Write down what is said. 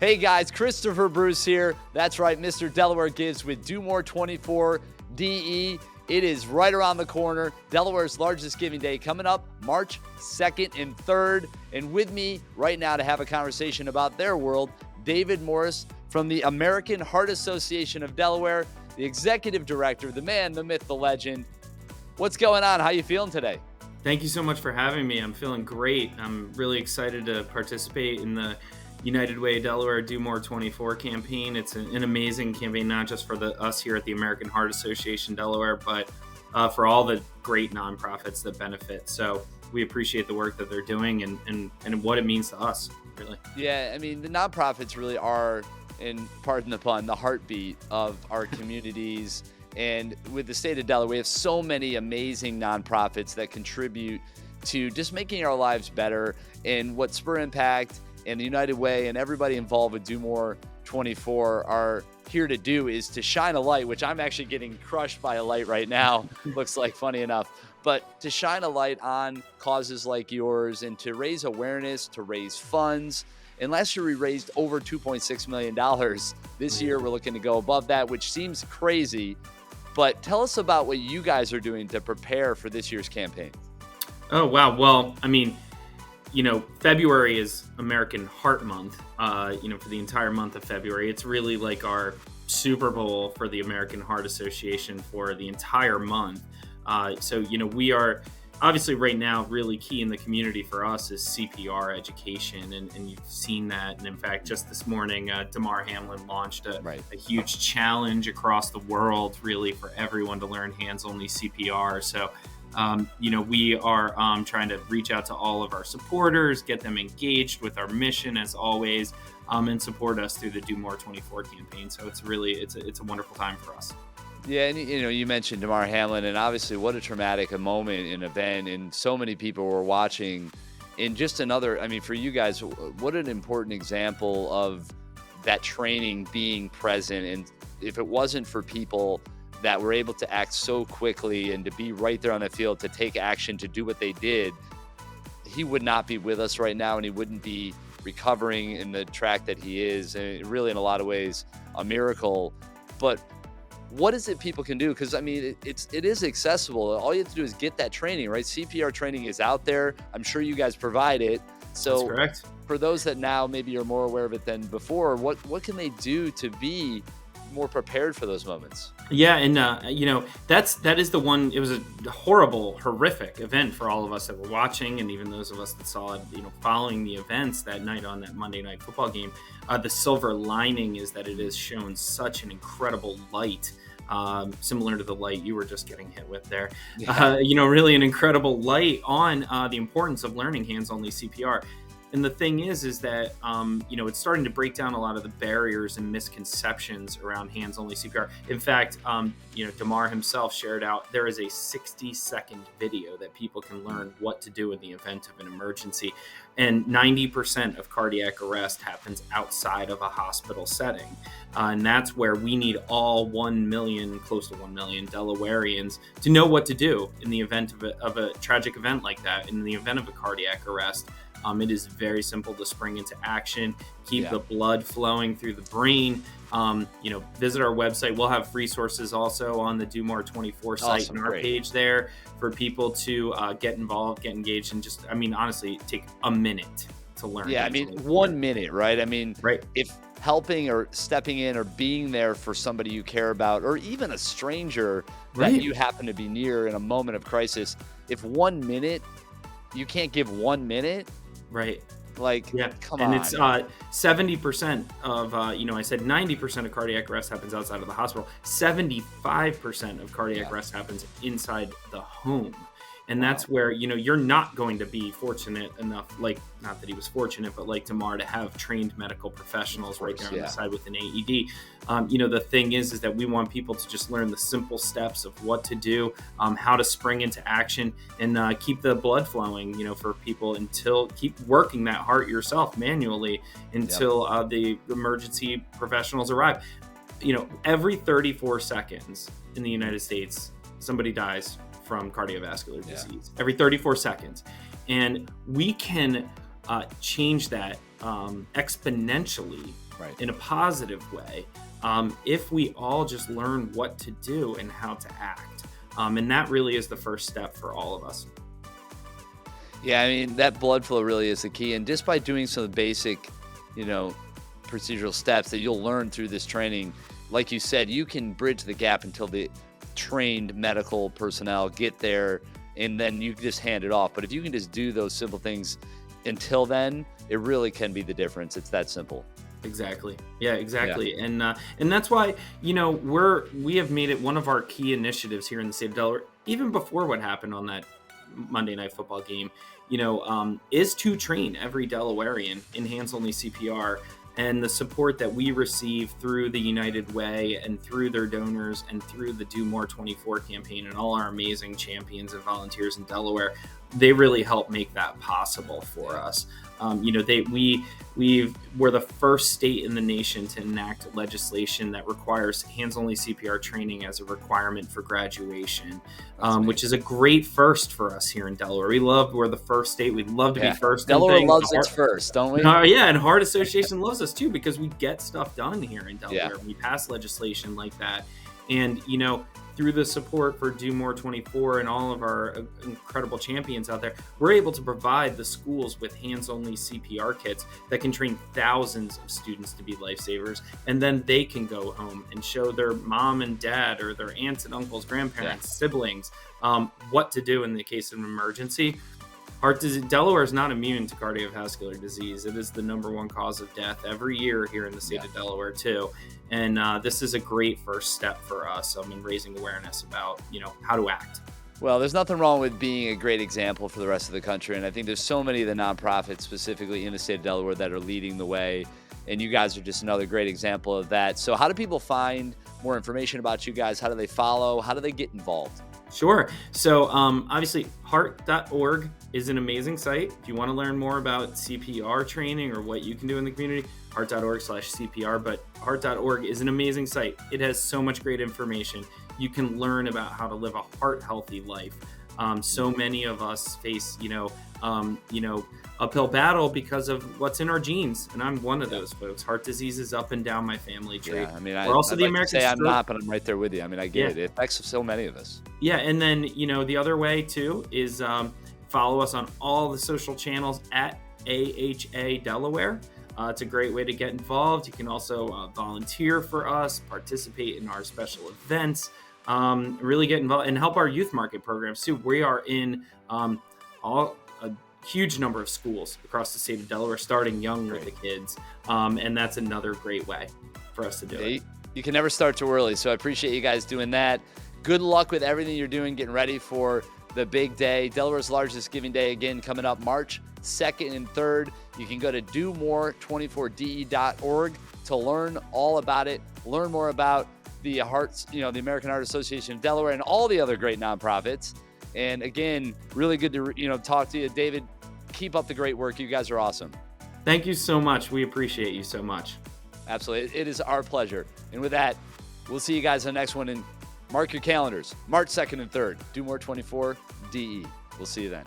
Hey guys, Christopher Bruce here. That's right, Mr. Delaware Gives with Do More 24 DE. It is right around the corner. Delaware's largest giving day coming up March 2nd and 3rd. And with me right now to have a conversation about their world, David Morris from the American Heart Association of Delaware, the executive director, the man, the myth, the legend. What's going on? How you feeling today? Thank you so much for having me. I'm feeling great. I'm really excited to participate in the United Way Delaware Do More 24 campaign. It's an amazing campaign, not just for us here at the American Heart Association Delaware, but for all the great nonprofits that benefit. So we appreciate the work that they're doing and what it means to us, really. Yeah, I mean, the nonprofits really are, and pardon the pun, the heartbeat of our communities. And with the state of Delaware, we have so many amazing nonprofits that contribute to just making our lives better. And what Spur Impact and the United Way and everybody involved with Do More 24 are here to do is to shine a light, which I'm actually getting crushed by a light right now. Looks like, funny enough. But to shine a light on causes like yours and to raise awareness, to raise funds. And last year we raised over $2.6 million. This year we're looking to go above that, which seems crazy. But tell us about what you guys are doing to prepare for this year's campaign. Oh, wow. Well, I mean, February is American Heart Month, for the entire month of February. It's really like our Super Bowl for the American Heart Association for the entire month. We are obviously right now really key in the community for us is CPR education. And you've seen that. And in fact, just this morning, Damar Hamlin launched a huge challenge across the world, really, for everyone to learn hands-only CPR. So we are trying to reach out to all of our supporters, get them engaged with our mission as always, and support us through the Do More 24 campaign. So it's a wonderful time for us. Yeah, and you mentioned Damar Hamlin, and obviously what a traumatic moment and event, and so many people were watching. And just another, I mean, for you guys, what an important example of that training being present. And if it wasn't for people that were able to act so quickly and to be right there on the field, to take action, to do what they did, he would not be with us right now, and he wouldn't be recovering in the track that he is. And really, in a lot of ways, a miracle. But what is it people can do? Because, I mean, it is accessible. All you have to do is get that training, right? CPR training is out there. I'm sure you guys provide it. So that's correct. For those that now maybe are more aware of it than before, what can they do to be more prepared for those moments? Yeah, and that is the one. It was a horrific event for all of us that were watching, and even those of us that saw it, following the events that night on that Monday night football game. The silver lining is that it has shown such an incredible light, similar to the light you were just getting hit with there. Yeah. Really an incredible light on the importance of learning hands-only CPR. And the thing is that, it's starting to break down a lot of the barriers and misconceptions around hands-only CPR. In fact, Damar himself shared out, there is a 60-second video that people can learn what to do in the event of an emergency. And 90% of cardiac arrest happens outside of a hospital setting. And that's where we need all 1 million, close to 1 million Delawareans to know what to do in the event of a tragic event like that, in the event of a cardiac arrest. It is very simple to spring into action, keep the blood flowing through the brain. Visit our website. We'll have resources also on the Do More 24 site and our page there for people to get involved, get engaged, and just, honestly, take a minute to learn. Yeah, 1 minute, right? If helping or stepping in or being there for somebody you care about, or even a stranger that you happen to be near in a moment of crisis, if 1 minute, you can't give 1 minute. Right. Come on. And it's 70% of, I said 90% of cardiac arrest happens outside of the hospital. 75% of cardiac arrest happens inside the home. And that's where, you're not going to be fortunate enough, not that he was fortunate, but like Damar, to have trained medical professionals right there on the side with an AED. The thing is that we want people to just learn the simple steps of what to do, how to spring into action, and keep the blood flowing, for people keep working that heart yourself manually until the emergency professionals arrive. Every 34 seconds in the United States, somebody dies from cardiovascular disease every 34 seconds. And we can change that exponentially Right. in a positive way, if we all just learn what to do and how to act. And that really is the first step for all of us. Yeah, I mean, that blood flow really is the key. And just by doing some basic, you know, procedural steps that you'll learn through this training, like you said, you can bridge the gap until the trained medical personnel get there, and then you just hand it off. But if you can just do those simple things until then, it really can be the difference. It's that simple. Exactly. Yeah, exactly. Yeah. And that's why, we have made it one of our key initiatives here in the state of Delaware, even before what happened on that Monday Night Football game, is to train every Delawarean in hands-only CPR. And the support that we receive through the United Way and through their donors and through the Do More 24 campaign and all our amazing champions and volunteers in Delaware, they really help make that possible for us. We're the first state in the nation to enact legislation that requires hands-only CPR training as a requirement for graduation, which is a great first for us here in Delaware. We're the first state. We'd love to be first. Delaware loves its first, don't we? Yeah, and Heart Association loves us too because we get stuff done here in Delaware. Yeah. We pass legislation like that, and through the support for Do More 24 and all of our incredible champions out there, we're able to provide the schools with hands-only CPR kits that can train thousands of students to be lifesavers. And then they can go home and show their mom and dad or their aunts and uncles, grandparents, siblings, what to do in the case of an emergency. Heart disease, Delaware is not immune to cardiovascular disease. It is the #1 cause of death every year here in the state of Delaware too. And this is a great first step for us in raising awareness about, how to act. Well, there's nothing wrong with being a great example for the rest of the country. And I think there's so many of the nonprofits specifically in the state of Delaware that are leading the way. And you guys are just another great example of that. So how do people find more information about you guys? How do they follow? How do they get involved? Sure. So obviously, heart.org is an amazing site. If you want to learn more about CPR training or what you can do in the community, heart.org/CPR. But heart.org is an amazing site. It has so much great information. You can learn about how to live a heart-healthy life. So many of us face, uphill battle because of what's in our genes, and I'm one of those folks. Heart disease is up and down my family tree. Yeah, I mean, We're also I'd the like American to say Stroke. I'm not, but I'm right there with you. I mean, I get it. It affects so many of us. Yeah, and then the other way too is follow us on all the social channels at AHA Delaware. It's a great way to get involved. You can also volunteer for us, participate in our special events, really get involved and help our youth market programs too. We are in a huge number of schools across the state of Delaware, starting young with the kids. And that's another great way for us to do it. You can never start too early. So I appreciate you guys doing that. Good luck with everything you're doing, getting ready for the big day. Delaware's largest giving day, again, coming up March 2nd and 3rd. You can go to domore24de.org to learn all about it, learn more about the the American Heart Association of Delaware and all the other great nonprofits. And again, really good to, talk to you. David, keep up the great work. You guys are awesome. Thank you so much. We appreciate you so much. Absolutely. It is our pleasure. And with that, we'll see you guys on the next one. And mark your calendars, March 2nd and 3rd, Do More 24 DE. We'll see you then.